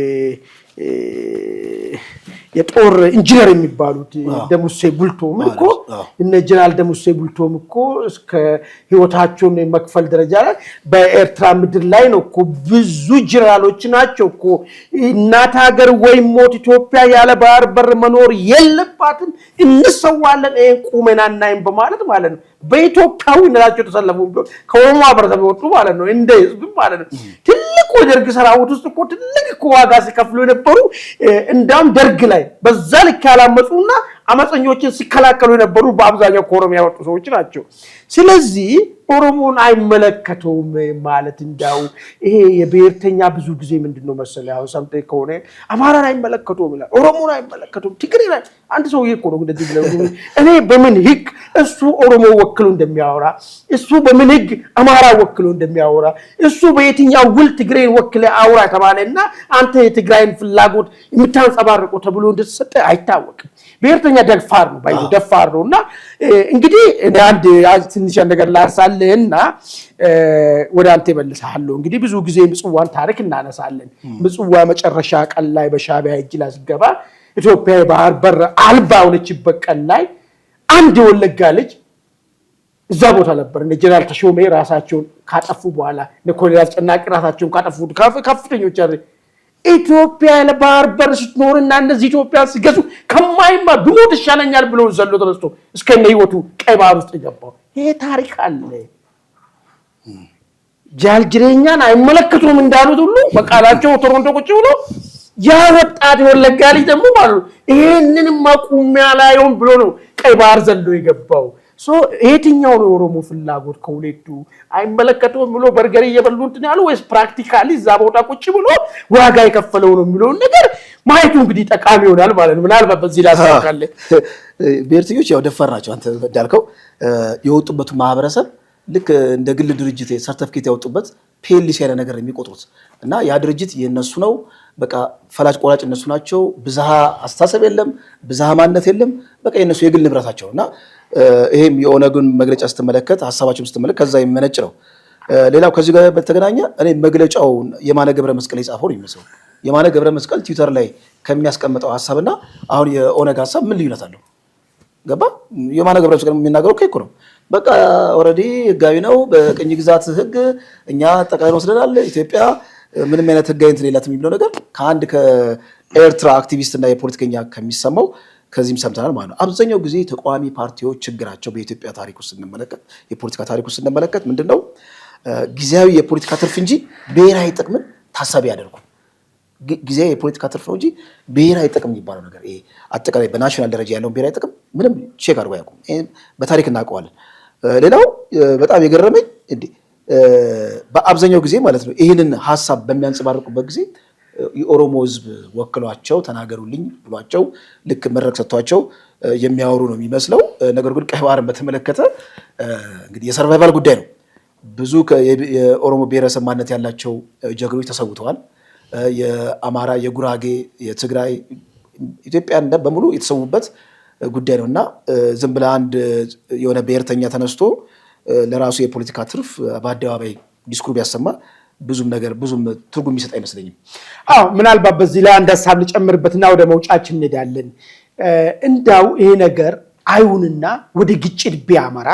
[SPEAKER 2] የጦር ኢንጂነር የሚባሉት ደሙሴ ቡልቶም እኮ እነ ጀነራል ደሙሴ ቡልቶም እኮ እስከ ህይወታቸውን መክፈል ደረጃ ላይ በኤርትራ ምድር ላይ ነው እኮ ብዙ ጀነራሎች ናቸው እኮ እናት ሀገር ወይ ሞት ኢትዮጵያ ያለ ባህር በር መኖር የለባትም እንሰዋለን ቁመናናይም በማለት ማለት ነው በኢትዮጵያዊነታቸው ተሰለፉ ከኦሮሞ ማህበረሰብ ወጡ ማለት ነው እንደ ህዝብ ማለት ነው ትልቁ ደርግ ሰራዊት ውስጥ እኮ ትልቅ እኮ ዋጋ ሲከፍሉ የነበሩ እንዳም ደርግ ላይ በዛ ልክ ያላመጹና አመፀኞችን ሲከላከሉ የነበሩ በአብዛኛው ከኦሮሚያ ወጡ ሰዎች ናቸው ስለዚህ ኦሮሞን አይመለከተውም ማለት እንዳው ይሄ የብሔርተኛ ብዙ ጊዜ ምንድነው መሰለህ ያው ሰምተ ከሆነ አማራን አይመለከተውም ይላል ኦሮሞን አይመለከተውም ትግሬ ላይ አንድ ሰው ይሄ ነው እንደዚህ ብለው እኔ በምን ህግ እሱ ኦሮሞ ወክሎ እንደሚያወራ እሱ በምን ህግ አማራ ወክሎ እንደሚያወራ እሱ በየትኛው ውል ትግሬን ወክለ አውራ ተባለና አንተ የትግራይን ፍላጎት የምታንጸባርቀው ተብሎ እንደተሰጠ አይታወቅም ብሔርተኛ ደፋር ነው ባይው ደፋር ነውና እንግዲህ አንድ ትንሽ ነገር ላርሳለህና ወደ አንተ ይመልሳለሁ እንግዲህ ብዙ ጊዜ ምጽዋን ታሪክ እናነሳለን ምጽዋ መጨረሻ ቀን ላይ በሻቢያ እጅ ላይ ሲገባ ኢትዮጵያ ባህር በር አልባ ሆነችበት ቀን ላይ አንድ ወለጋ ልጅ እዛ ቦታ ነበር እነ ጀነራል ተሾሜ ራሳቸውን ካጠፉ በኋላ ለኮሎኔል ጨናቂ ራሳቸውን ካጠፉ ከፍተኞች ኢትዮጵያ ለባህር በር ስትኖርና እንደዚህ ኢትዮጵያ ሲገዙ ከማይማ ብሞት ይሻለኛል ብሎ ዘሎ ተነስቶ እስከነ ህይወቱ ቀይ ባህር ውስጥ ገባው ይሄ ታሪክ አለ ጃልጅሬኛን አይመለከቱም እንዳሉት ሁሉ በቃላቸው ቶሮንቶ ቁጭ ብሎ ያ ወጣት ወለጋ ልጅ ደግሞ ማለት ይሄንን ማቁሚያ ላይውን ብሎ ነው ቀይ ባህር ዘሎ የገባው የትኛው ነው ኦሮሞ ፍላጎት ከሁለቱ አይመለከተውም ብሎ በርገር እየበሉ እንትን ያለው ወይስ ፕራክቲካሊ እዛ ቦታ ቁጭ ብሎ ዋጋ የከፈለው ነው የሚለው ነገር ማየቱ እንግዲህ ጠቃሚ ይሆናል ማለት ነው ምናልባት በዚህ ላሳካለ
[SPEAKER 1] ብሔርተኞች ያው ደፋር ናቸው አንተ እንዳልከው የወጡበት ማህበረሰብ ልክ እንደ ግል ድርጅት ሰርቲፊኬት ያወጡበት ፒኤልሲ ያለ ነገር የሚቆጥሩት እና ያ ድርጅት የነሱ ነው በቃ ፈላጭ ቆራጭ እነሱ ናቸው ብዝሃ አስተሳሰብ የለም ብዝሃ ማንነት የለም በቃ የነሱ የግል ንብረታቸውና ይሄም የኦነግን መግለጫ ስትመለከት ሐሳባቸውን ስትመለከት ከዛ ይመነጭ ነው ሌላው ከዚህ ጋር በተገናኘ እኔ መግለጫው የማነ ገብረ መስቀል የጻፈው ነው የሚመስለው የማነ ገብረ መስቀል ትዊተር ላይ ከሚያስቀምጠው ሐሳብና አሁን የኦነግ ሐሳብ ምን ልዩነት አለው ገባ የማነ ገብረ መስቀል የሚናገረው ከይኩ ነው በቃ ኦሬዲ ህጋዊ ነው በቅኝ ግዛት ህግ እኛ ጠቅላይ ወስደናል ኢትዮጵያ ምንም አይነት ህጋዊ እንትን የላትም የሚለው ነገር ከአንድ ከኤርትራ አክቲቪስት እና የፖለቲከኛ ከሚሰማው ከዚህም ሰምተናል ማለት ነው አብዛኛው ጊዜ ተቋሚ ፓርቲዎች ችግራቸው በኢትዮጵያ ታሪክ ውስጥ እንመለከት የፖለቲካ ታሪክ ውስጥ እንመለከት ምንድነው ጊዜያዊ የፖለቲካ ትርፍ እንጂ ብሔራዊ ጥቅምን ታሳቢ ያደርጉ ጊዜያዊ የፖለቲካ ትርፍ እንጂ ብሔራዊ ጥቅም የሚባለው ነገር ይሄ አጠቃላይ በናሽናል ደረጃ ያለው ብሔራዊ ጥቅም ምንም ቼክ አድርጎ ያውቁም በታሪክ እናውቀዋለን ሌላው በጣም የገረመኝ እንዴ በአብዛኛው ጊዜ ማለት ነው ይሄንን ሐሳብ በሚያንጸባርቁበት ጊዜ የኦሮሞ ህዝብ ወክሏቸው ተናገሩልኝ ብሏቸው ልክ መድረክ ሰጥቷቸው የሚያወሩ ነው የሚመስለው። ነገር ግን ቀይ ባህርን በተመለከተ እንግዲህ የሰርቫይቫል ጉዳይ ነው። ብዙ የኦሮሞ ብሔረሰብ ማንነት ያላቸው ጀግኖች ተሰውተዋል። የአማራ፣ የጉራጌ፣ የትግራይ ኢትዮጵያን በሙሉ የተሰዉበት ጉዳይ ነው እና ዝም ብለህ አንድ የሆነ ብሔርተኛ ተነስቶ ለራሱ የፖለቲካ ትርፍ በአደባባይ ዲስኩር ቢያሰማ ብዙም ትርጉም የሚሰጥ አይመስለኝም።
[SPEAKER 2] ምናልባት በዚህ ላይ አንድ ሀሳብ ልጨምርበትና ወደ መውጫችን እንሄዳለን። እንዳው ይሄ ነገር አይሁንና ወደ ግጭት ቢያመራ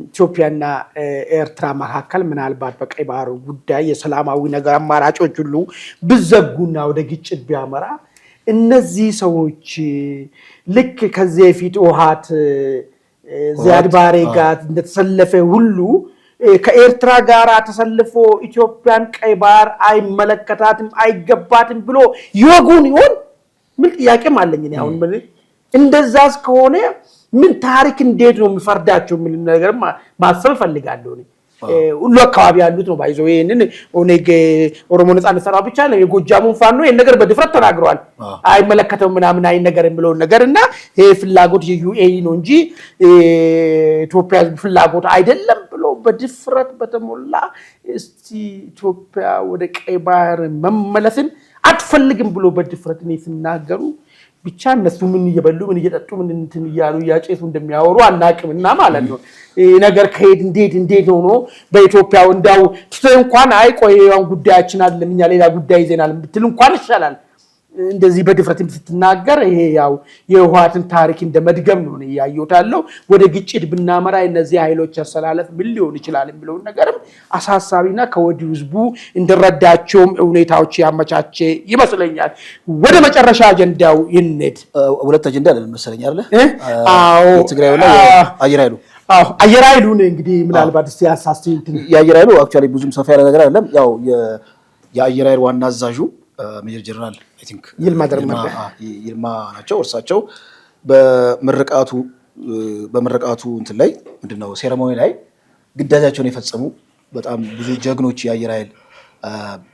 [SPEAKER 2] ኢትዮጵያና ኤርትራ መካከል ምናልባት በቀይ ባህር ጉዳይ የሰላማዊ ነገር አማራጮች ሁሉ ብዘጉና ወደ ግጭት ቢያመራ እነዚህ ሰዎች ልክ ከዚህ በፊት ውሃት ዚያድ ባሬ ጋር እንደተሰለፈ ሁሉ ከኤርትራ ጋር ተሰልፎ ኢትዮጵያን ቀይ ባህር አይመለከታትም አይገባትም ብሎ ይወጉን ይሆን? ምን ጥያቄም አለኝ እኔ አሁን እንደዛስ ከሆነ ምን ታሪክ እንዴት ነው የሚፈርዳቸው? ምን ነገር ማሰብ ፈልጋለሁ። ሁሉ አካባቢ ያሉት ነው ባይዘው ይሄንን ኦኔግ ኦሮሞ ነጻነት ሰራዊት ብቻ ነው የጎጃሙን ፋኖ ይሄን ነገር በድፍረት ተናግረዋል። አይመለከተው ምናምን ነገር የሚለው ነገርና ይሄ ፍላጎት የዩኤኢ ነው እንጂ ኢትዮጵያ ፍላጎት አይደለም ብሎ በድፍረት በተሞላ እስቲ ኢትዮጵያ ወደ ቀይ ባህር መመለስን አትፈልግም ብሎ በድፍረት ነው ሲናገሩ ብቻ እነሱ ምን እየበሉ ምን እየጠጡ ምን እንትን እያሉ ያጨሱ እንደሚያወሩ አናቅምና ማለት ነው። ነገር ከሄድ እንዴት ሆኖ በኢትዮጵያ እንዳው እንኳን አይቆየው ጉዳያችን አይደለም እኛ ሌላ ጉዳይ ይዘናል ብትል እንኳን ይሻላል። እንደዚህ በድፍረት ስትናገር ይሄ ያው የህወሓትን ታሪክ እንደመድገም ነው ያያዩታለው። ወደ ግጭት ብናመራ እነዚህ ኃይሎች አሰላለፍ ምን ሊሆን ይችላል የሚለው ነገርም አሳሳቢና ከወዲሁ ህዝቡ እንደረዳቸውም ሁኔታዎች ያመቻቸ ይመስለኛል። ወደ መጨረሻ አጀንዳው ይነድ
[SPEAKER 1] ሁለት አጀንዳ አለ መሰለኝ አይደል?
[SPEAKER 2] ትግራይና
[SPEAKER 1] አየር ኃይሉ
[SPEAKER 2] አየር ኃይሉን እንግዲህ ምናልባት እስቲ ያሳስቲንት
[SPEAKER 1] የአየር ኃይሉ አክቹአሊ ብዙም ሰፋ ያለ ነገር አይደለም። ያው የአየር ኃይል ዋና አዛዡ ሜጀር ጀነራል አይ ቲንክ ይልማ ናቸው። እርሳቸው በምርቃቱ እንትን ላይ ምንድነው ሴሬሞኒ ላይ ግዳጃቸውን የፈጸሙ በጣም ብዙ ጀግኖች የአየር ኃይል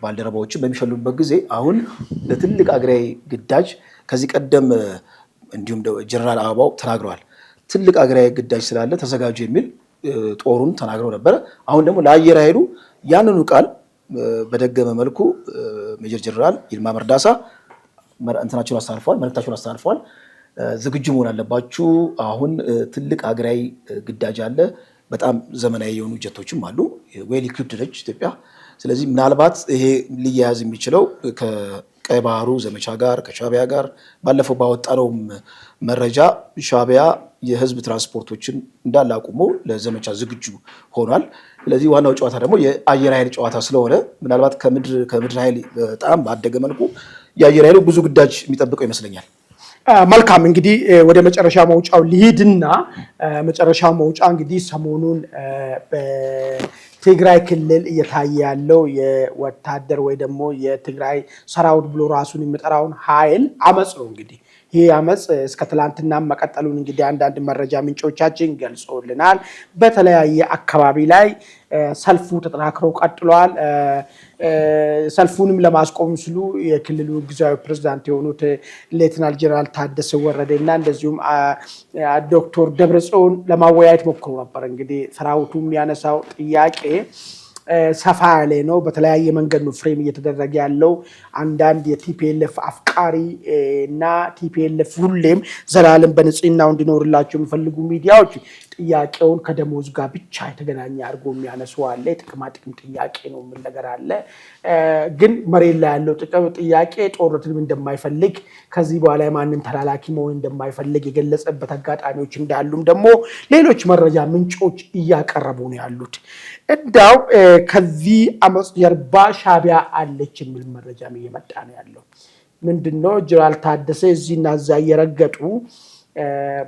[SPEAKER 1] ባልደረባዎችን በሚሸልሙበት ጊዜ አሁን ለትልቅ አገራዊ ግዳጅ ከዚህ ቀደም እንዲሁም ጀነራል አበባው ተናግረዋል። ትልቅ አገራዊ ግዳጅ ስላለ ተዘጋጁ የሚል ጦሩን ተናግረው ነበረ። አሁን ደግሞ ለአየር ኃይሉ ያንኑ ቃል በደገመ መልኩ ሜጀር ጀነራል ይልማ መርዳሳ መልእክታቸውን አስተላልፈዋል። ዝግጁ መሆን አለባችሁ። አሁን ትልቅ አገራዊ ግዳጅ አለ። በጣም ዘመናዊ የሆኑ ጀቶችም አሉ። ዌል ኢኩዊፕድ ነች ኢትዮጵያ። ስለዚህ ምናልባት ይሄ ሊያያዝ የሚችለው ከቀይ ባህሩ ዘመቻ ጋር ከሻዕቢያ ጋር ባለፈው ባወጣነው መረጃ ሻዕቢያ የህዝብ ትራንስፖርቶችን እንዳለ አቁሞ ለዘመቻ ዝግጁ ሆኗል። ስለዚህ ዋናው ጨዋታ ደግሞ የአየር ኃይል ጨዋታ ስለሆነ ምናልባት ከምድር ኃይል በጣም ባደገ መልኩ የአየር ኃይሉ ብዙ ግዳጅ የሚጠብቀው ይመስለኛል።
[SPEAKER 2] መልካም እንግዲህ ወደ መጨረሻ መውጫው ሊሄድና መጨረሻው መውጫ እንግዲህ ሰሞኑን በትግራይ ክልል እየታየ ያለው የወታደር ወይ ደግሞ የትግራይ ሰራዊት ብሎ ራሱን የሚጠራውን ኃይል አመጽ ነው። እንግዲህ ይህ አመጽ እስከ ትላንትና መቀጠሉን እንግዲህ አንዳንድ መረጃ ምንጮቻችን ገልጾልናል። በተለያየ አካባቢ ላይ ሰልፉ ተጠናክሮ ቀጥሏል። ሰልፉንም ለማስቆም ሲሉ የክልሉ ጊዜያዊ ፕሬዝዳንት የሆኑት ሌተናል ጀነራል ታደሰ ወረደና እንደዚሁም ዶክተር ደብረጽዮን ለማወያየት ሞክሮ ነበር። እንግዲህ ሰራዊቱ የሚያነሳው ጥያቄ ሰፋ ያለ ነው። በተለያየ መንገድ ነው ፍሬም እየተደረገ ያለው። አንዳንድ የቲፒኤልኤፍ አፍቃሪ እና ቲፒኤልኤፍ ሁሌም ዘላለም በንጽህናው እንዲኖርላቸው የሚፈልጉ ሚዲያዎች ጥያቄውን ከደሞዝ ጋር ብቻ የተገናኘ አድርጎ የሚያነሱ አለ። የጥቅማ ጥቅም ጥያቄ ነው ምን ነገር አለ። ግን መሬት ላይ ያለው ጥያቄ ጦርነትንም እንደማይፈልግ ከዚህ በኋላ ማንም ተላላኪ መሆን እንደማይፈልግ የገለጸበት አጋጣሚዎች እንዳሉም ደግሞ ሌሎች መረጃ ምንጮች እያቀረቡ ነው ያሉት። እንዳው ከዚህ አመጽ ጀርባ ሻዕቢያ አለች የሚል መረጃም እየመጣ ነው ያለው። ምንድነው ጀነራል ታደሰ እዚህና እዛ እየረገጡ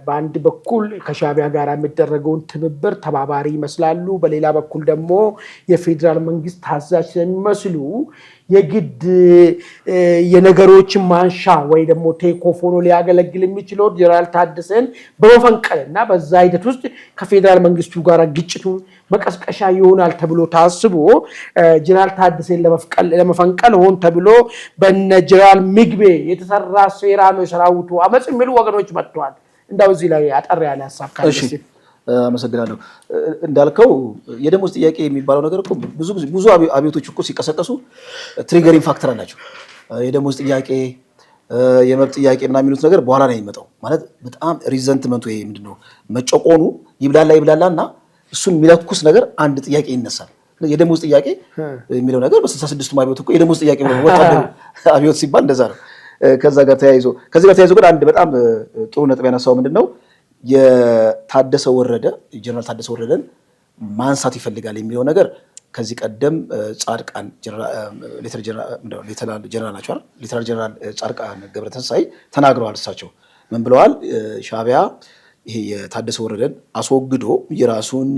[SPEAKER 2] በአንድ በኩል ከሻዕቢያ ጋር የሚደረገውን ትብብር ተባባሪ ይመስላሉ። በሌላ በኩል ደግሞ የፌዴራል መንግስት ታዛዥ ስለሚመስሉ የግድ የነገሮችን ማንሻ ወይ ደግሞ ቴኮፍ ሆኖ ሊያገለግል የሚችለው ጀነራል ታደሰን በመፈንቀልና በዛ ሂደት ውስጥ ከፌዴራል መንግስቱ ጋር ግጭቱን መቀስቀሻ ይሆናል ተብሎ ታስቦ ጀነራል ታደሰን ለመፈንቀል ሆን ተብሎ በነ ጀነራል ምግቤ የተሰራ ሴራ ነው የሰራዊቱ አመጽ የሚሉ ወገኖች መጥተዋል። እንዳው እዚህ ላይ አጠር ያለ ሐሳብ ካለ
[SPEAKER 1] አመሰግናለሁ። እንዳልከው የደሞዝ ጥያቄ የሚባለው ነገር እኮ ብዙ አብዮቶች እኮ ሲቀሰቀሱ ትሪገሪንግ ፋክተር አላቸው። የደሞዝ ጥያቄ የመብት ጥያቄ ምናምን የሚሉት ነገር በኋላ ነው የሚመጣው። ማለት በጣም ሪዘንትመንቱ ይሄ ምንድነው መጨቆኑ ይብላላና እሱን የሚለኩስ ነገር አንድ ጥያቄ ይነሳል። የደሞዝ ጥያቄ የሚለው ነገር በ66ቱ አብዮት እኮ የደሞዝ ጥያቄ ነው። ወታደሩ አብዮት ሲባል እንደዛ ነው። ከዚህ ጋር ተያይዞ ግን አንድ በጣም ጥሩ ነጥብ ያነሳው ምንድነው የታደሰ ወረደ ጀነራል ታደሰ ወረደን ማንሳት ይፈልጋል የሚለው ነገር ከዚህ ቀደም ጻድቃን ሌተናል ጀነራል ጻድቃን ገብረተንሳይ ተናግረዋል። እሳቸው ምን ብለዋል? ሻዕቢያ ይሄ የታደሰ ወረደን አስወግዶ የራሱን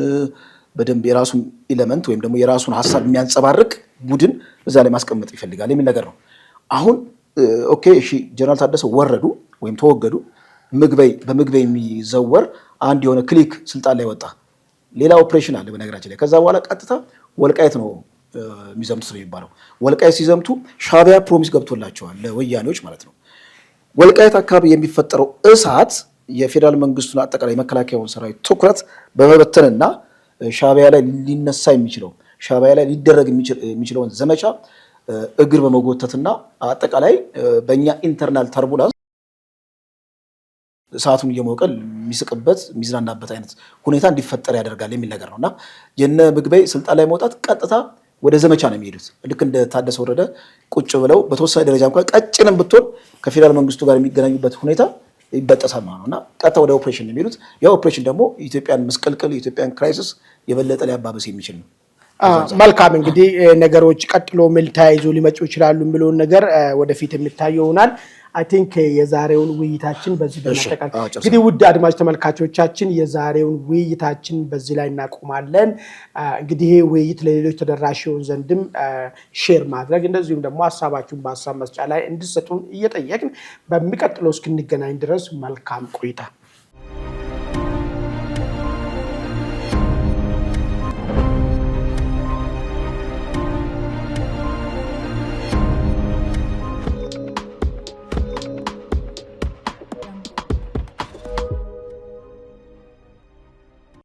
[SPEAKER 1] በደንብ የራሱን ኤሌመንት ወይም ደግሞ የራሱን ሐሳብ የሚያንጸባርቅ ቡድን እዛ ላይ ማስቀመጥ ይፈልጋል የሚል ነገር ነው። አሁን ኦኬ እሺ ጀነራል ታደሰ ወረዱ ወይም ተወገዱ። በምግበይ የሚዘወር አንድ የሆነ ክሊክ ስልጣን ላይ ወጣ። ሌላ ኦፕሬሽን አለ በነገራችን ላይ። ከዛ በኋላ ቀጥታ ወልቃይት ነው የሚዘምቱት ነው የሚባለው። ወልቃይት ሲዘምቱ ሻዕቢያ ፕሮሚስ ገብቶላቸዋል ለወያኔዎች ማለት ነው። ወልቃይት አካባቢ የሚፈጠረው እሳት የፌዴራል መንግስቱን አጠቃላይ መከላከያውን ሰራዊት ትኩረት በመበተንና ሻዕቢያ ላይ ሊነሳ የሚችለው ሻዕቢያ ላይ ሊደረግ የሚችለውን ዘመቻ እግር በመጎተትና አጠቃላይ በእኛ ኢንተርናል ተርቡላንስ ሰዓቱን እየሞቀ የሚስቅበት የሚዝናናበት አይነት ሁኔታ እንዲፈጠር ያደርጋል የሚል ነገር ነውና የነ ምግበይ ስልጣን ላይ መውጣት ቀጥታ ወደ ዘመቻ ነው የሚሄዱት። ልክ እንደ ታደሰ ወረደ ቁጭ ብለው በተወሰነ ደረጃ እንኳን ቀጭንም ብትሆን ከፌዴራል መንግስቱ ጋር የሚገናኙበት ሁኔታ ይበጠሳል ማለት ነውና ቀጥታ ወደ ኦፕሬሽን ነው የሚሄዱት። ያ ኦፕሬሽን ደግሞ የኢትዮጵያን መስቀልቅል የኢትዮጵያን ክራይሲስ የበለጠ ሊያባብስ የሚችል ነው።
[SPEAKER 2] መልካም እንግዲህ ነገሮች ቀጥሎ ምን ተያይዞ ሊመጡ ይችላሉ የሚለውን ነገር ወደፊት የሚታየው ይሆናል። አይ ቲንክ የዛሬውን ውይይታችን በዚህ በመጠቃለል እንግዲህ ውድ አድማጭ ተመልካቾቻችን የዛሬውን ውይይታችን በዚህ ላይ እናቆማለን። እንግዲህ ይሄ ውይይት ለሌሎች ተደራሽ ይሆን ዘንድም ሼር ማድረግ እንደዚሁም ደግሞ ሐሳባችሁን በሐሳብ መስጫ ላይ እንድትሰጡን እየጠየቅን በሚቀጥለው እስክንገናኝ ድረስ መልካም ቆይታ